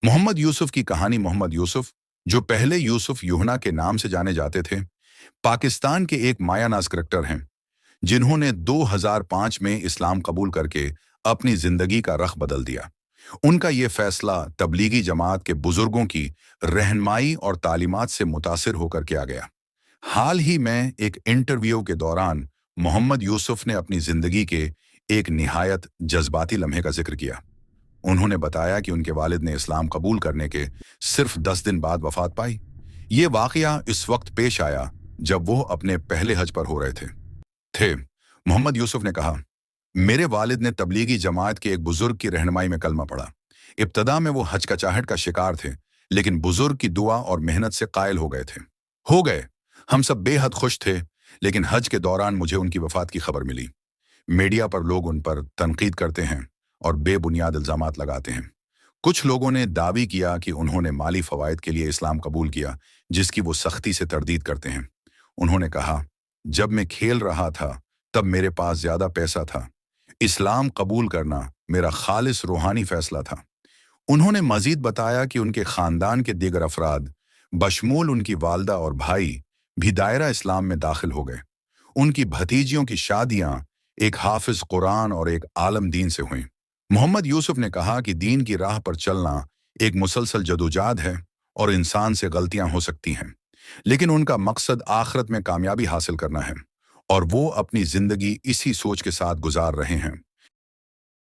मोहम्मद यूसुफ की कहानी। मोहम्मद यूसुफ, जो पहले यूसुफ यूहना के नाम से जाने जाते थे, पाकिस्तान के एक मायानाज करैक्टर हैं जिन्होंने 2005 में इस्लाम कबूल करके अपनी जिंदगी का रख बदल दिया। उनका ये फैसला तबलीगी जमात के बुजुर्गों की रहनुमाई और तालीमात से मुतासिर होकर किया गया। हाल ही में एक इंटरव्यू के दौरान मोहम्मद यूसुफ ने अपनी जिंदगी के एक निहायत जज्बाती लम्हे का जिक्र किया। उन्होंने बताया कि उनके वालिद ने इस्लाम कबूल करने के सिर्फ 10 दिन बाद वफात पाई। ये वाकया इस वक्त पेश आया जब वो अपने पहले हज पर हो रहे थे। मोहम्मद यूसुफ ने कहा, मेरे वालिद ने तबलीगी जमात के एक बुजुर्ग की रहनुमाई में कलमा पढ़ा। इब्तदा में वो हचकचाहट का शिकार थे, लेकिन बुजुर्ग की दुआ और मेहनत से कायल हो गए। हम सब बेहद खुश थे, लेकिन हज के दौरान मुझे उनकी वफात की खबर मिली। मीडिया पर लोग उन पर तनकीद करते हैं और बेबुनियाद इल्जामात लगाते हैं। कुछ लोगों ने दावी किया कि उन्होंने माली फवायद के लिए इस्लाम कबूल किया, जिसकी वो सख्ती से तरदीद करते हैं। उन्होंने कहा, जब मैं खेल रहा था तब मेरे पास ज्यादा पैसा था। इस्लाम कबूल करना मेरा खालिस रूहानी फैसला था। उन्होंने मजीद बताया कि उनके खानदान के दीगर अफराद, बशमूल उनकी वालदा और भाई, भी दायरा इस्लाम में दाखिल हो गए। उनकी भतीजियों की शादियां एक हाफिज कुरान और एक आलम दीन से हुई। मोहम्मद यूसुफ ने कहा कि दीन की राह पर चलना एक मुसलसल जदोजहद है और इंसान से गलतियां हो सकती हैं, लेकिन उनका मकसद आखिरत में कामयाबी हासिल करना है और वो अपनी जिंदगी इसी सोच के साथ गुजार रहे हैं।